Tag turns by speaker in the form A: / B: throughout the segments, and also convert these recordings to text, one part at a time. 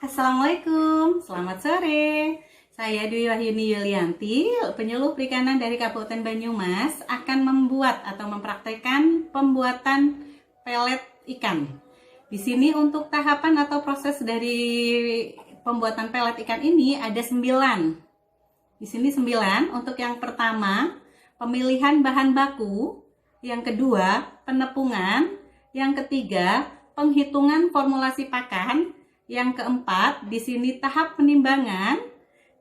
A: Assalamualaikum, selamat sore. Saya Dwi Wahyuni Yulianti, penyuluh perikanan dari Kabupaten Banyumas, akan membuat atau mempraktekkan pembuatan pelet ikan. Di sini untuk tahapan atau proses dari pembuatan pelet ikan ini ada 9. Di sini 9. Untuk yang pertama, pemilihan bahan baku. Yang kedua, penepungan. Yang ketiga, penghitungan formulasi pakan. Yang keempat, di sini tahap penimbangan.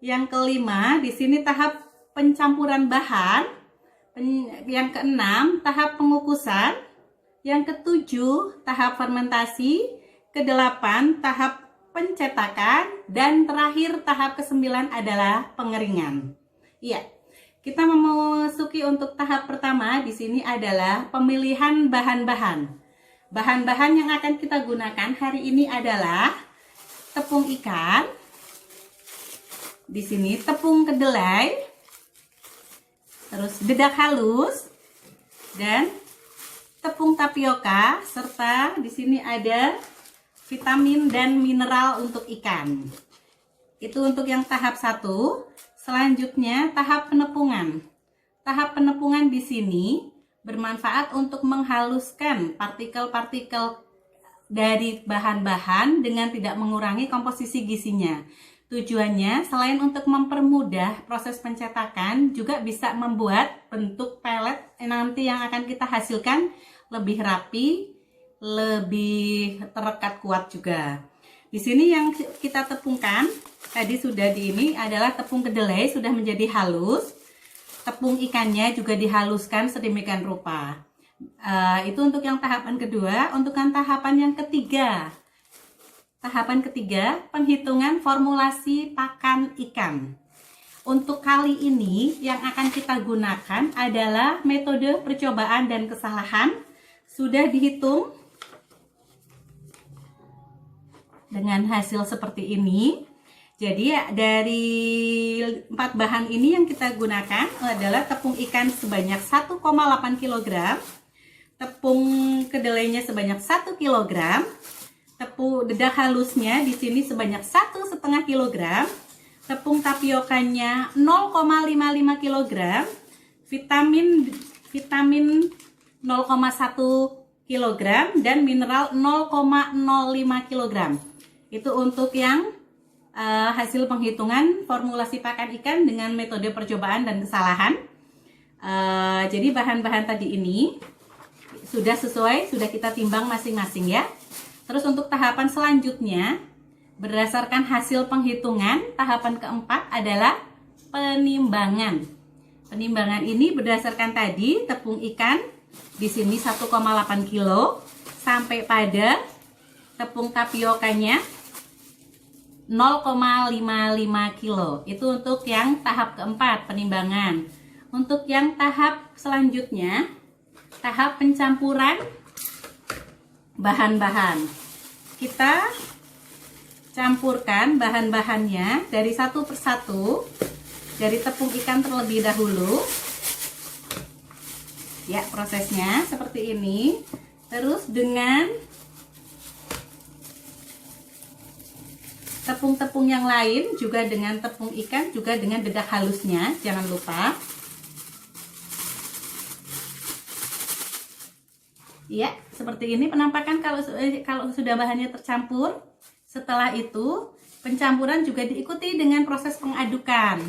A: Yang kelima, di sini tahap pencampuran bahan. Yang keenam, tahap pengukusan. Yang ketujuh, tahap fermentasi. Kedelapan, tahap pencetakan. Dan terakhir, tahap kesembilan adalah pengeringan. Iya, kita memasuki untuk tahap pertama. Di sini adalah pemilihan bahan-bahan. Bahan-bahan yang akan kita gunakan hari ini adalah tepung ikan, di sini tepung kedelai, terus dedak halus, dan tepung tapioka, serta di sini ada vitamin dan mineral untuk ikan. Itu untuk yang tahap 1. Selanjutnya tahap penepungan. Tahap penepungan di sini bermanfaat untuk menghaluskan partikel-partikel dari bahan-bahan dengan tidak mengurangi komposisi gizinya. Tujuannya selain untuk mempermudah proses pencetakan, juga bisa membuat bentuk pelet nanti yang akan kita hasilkan lebih rapi, lebih terekat kuat juga. Di sini yang kita tepungkan tadi sudah ini adalah tepung kedelai sudah menjadi halus. Tepung ikannya juga dihaluskan sedemikian rupa. Itu untuk yang tahapan kedua. Untuk yang tahapan yang ketiga, penghitungan formulasi pakan ikan. Untuk kali ini yang akan kita gunakan adalah metode percobaan dan kesalahan. Sudah dihitung dengan hasil seperti ini. Jadi dari 4 bahan ini yang kita gunakan adalah tepung ikan sebanyak 1,8 kg, tepung kedelainya sebanyak 1 kg, tepung dedak halusnya di sini sebanyak 1,5 kg, tepung tapiokanya 0,55 kg, vitamin 0,1 kg, dan mineral 0,05 kg. Itu untuk yang hasil penghitungan formulasi pakan ikan dengan metode percobaan dan kesalahan. Jadi bahan-bahan tadi ini sudah sesuai, sudah kita timbang masing-masing ya. Terus untuk tahapan selanjutnya, berdasarkan hasil penghitungan, tahapan keempat adalah penimbangan. Penimbangan ini berdasarkan tadi tepung ikan di sini 1,8 kg sampai pada tepung tapiokanya 0,55 kg. Itu untuk yang tahap keempat, penimbangan. Untuk yang tahap selanjutnya, tahap pencampuran bahan-bahan. Kita campurkan bahan-bahannya dari satu persatu, dari tepung ikan terlebih dahulu. Ya, prosesnya seperti ini. Terus dengan tepung-tepung yang lain, juga dengan tepung ikan, juga dengan dedak halusnya, jangan lupa. Ya, seperti ini penampakan kalau sudah bahannya tercampur. Setelah itu, pencampuran juga diikuti dengan proses pengadukan.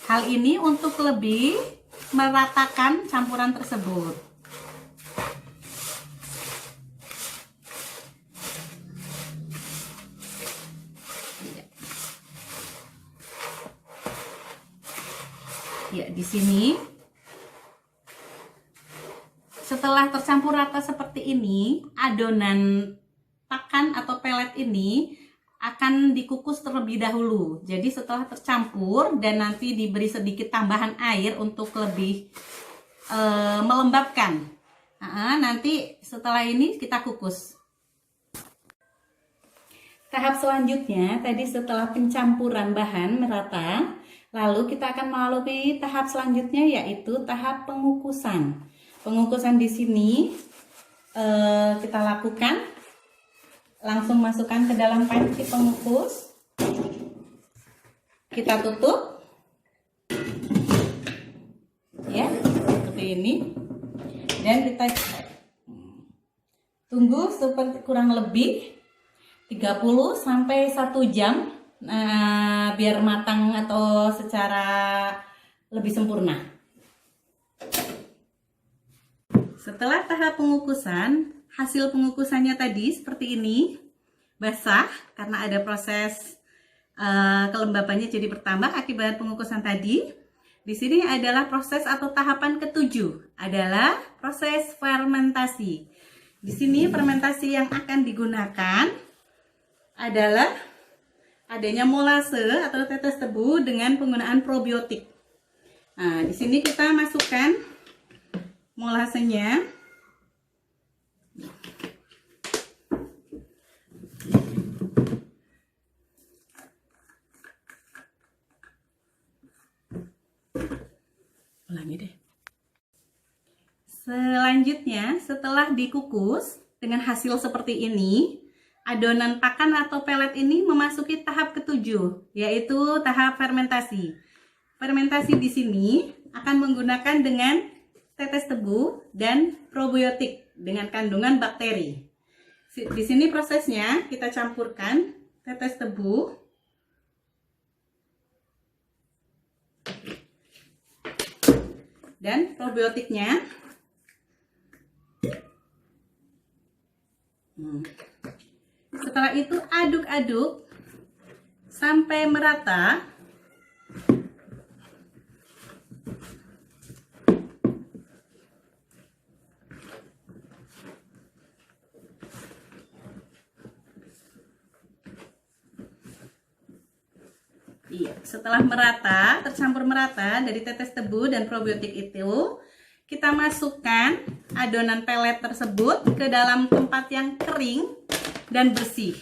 A: Hal ini untuk lebih meratakan campuran tersebut. Ya, di sini setelah tercampur rata seperti ini, adonan pakan atau pelet ini akan dikukus terlebih dahulu. Jadi setelah tercampur dan nanti diberi sedikit tambahan air untuk lebih melembabkan. Nanti setelah ini kita kukus. Tahap selanjutnya, tadi setelah pencampuran bahan merata, lalu kita akan melalui tahap selanjutnya, yaitu tahap pengukusan. Pengukusan di sini kita lakukan langsung masukkan ke dalam panci pengukus. Kita tutup ya, seperti ini, dan kita tunggu seperti kurang lebih 30 sampai 1 jam biar matang atau secara lebih sempurna. Setelah tahap pengukusan, hasil pengukusannya tadi seperti ini, basah karena ada proses kelembabannya jadi bertambah akibat pengukusan tadi. Di sini adalah proses atau tahapan ketujuh, adalah proses fermentasi. Di sini fermentasi yang akan digunakan adalah adanya molase atau tetes tebu dengan penggunaan probiotik. Nah, di sini kita masukkan molasenya. Ulangi deh. Selanjutnya, setelah dikukus dengan hasil seperti ini, adonan pakan atau pelet ini memasuki tahap ketujuh, yaitu tahap fermentasi. Fermentasi di sini akan menggunakan dengan tetes tebu dan probiotik dengan kandungan bakteri. Di sini prosesnya kita campurkan tetes tebu dan probiotiknya. Setelah itu aduk-aduk sampai merata. Iya, setelah merata, tercampur merata dari tetes tebu dan probiotik itu, kita masukkan adonan pelet tersebut ke dalam tempat yang kering dan bersih.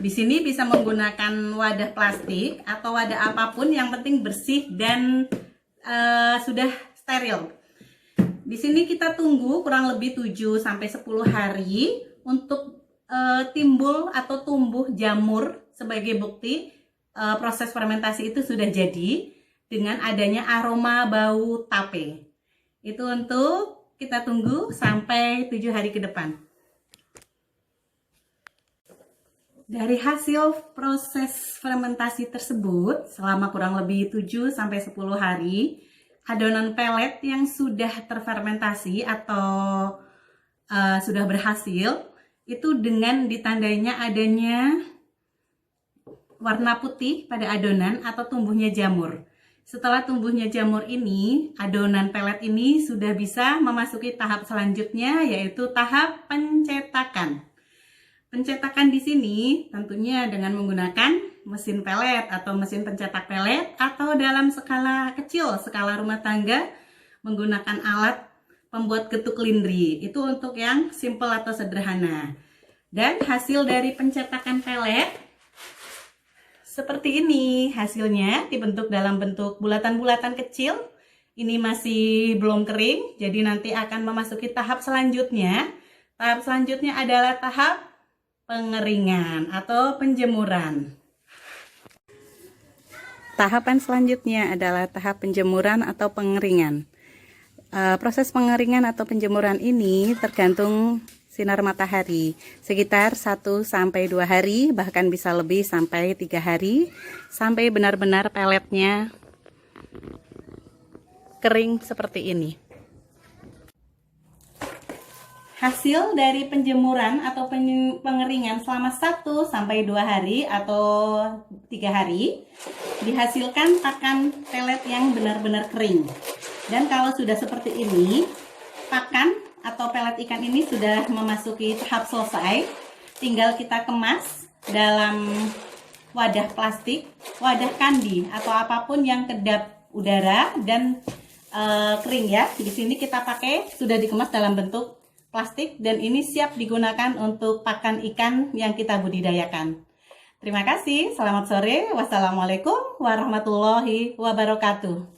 A: Di sini bisa menggunakan wadah plastik atau wadah apapun, yang penting bersih dan sudah steril. Di sini kita tunggu kurang lebih 7 sampai 10 hari untuk timbul atau tumbuh jamur, sebagai bukti proses fermentasi itu sudah jadi dengan adanya aroma bau tape. Itu untuk kita tunggu sampai 7 hari ke depan. Dari hasil proses fermentasi tersebut selama kurang lebih 7 sampai 10 hari, adonan pelet yang sudah terfermentasi atau sudah berhasil itu dengan ditandainya adanya warna putih pada adonan atau tumbuhnya jamur. Setelah tumbuhnya jamur ini, adonan pelet ini sudah bisa memasuki tahap selanjutnya, yaitu tahap pencetakan. Pencetakan di sini tentunya dengan menggunakan mesin pelet atau mesin pencetak pelet, atau dalam skala kecil, skala rumah tangga, menggunakan alat pembuat getuk lindri. Itu untuk yang simple atau sederhana. Dan hasil dari pencetakan pelet seperti ini hasilnya, dibentuk dalam bentuk bulatan-bulatan kecil. Ini masih belum kering, jadi nanti akan memasuki tahap selanjutnya. Tahap selanjutnya adalah tahap pengeringan atau penjemuran. Tahapan selanjutnya adalah tahap penjemuran atau pengeringan. Proses pengeringan atau penjemuran ini tergantung sinar matahari, sekitar 1 sampai 2 hari, bahkan bisa lebih sampai 3 hari, sampai benar-benar peletnya kering seperti ini. Hasil dari penjemuran atau pengeringan selama 1 sampai 2 hari atau 3 hari dihasilkan pakan pelet yang benar-benar kering. Dan kalau sudah seperti ini, pakan atau pelet ikan ini sudah memasuki tahap selesai. Tinggal kita kemas dalam wadah plastik, wadah kandi atau apapun yang kedap udara dan kering ya. Di sini kita pakai sudah dikemas dalam bentuk plastik dan ini siap digunakan untuk pakan ikan yang kita budidayakan. Terima kasih, selamat sore. Wassalamualaikum warahmatullahi wabarakatuh.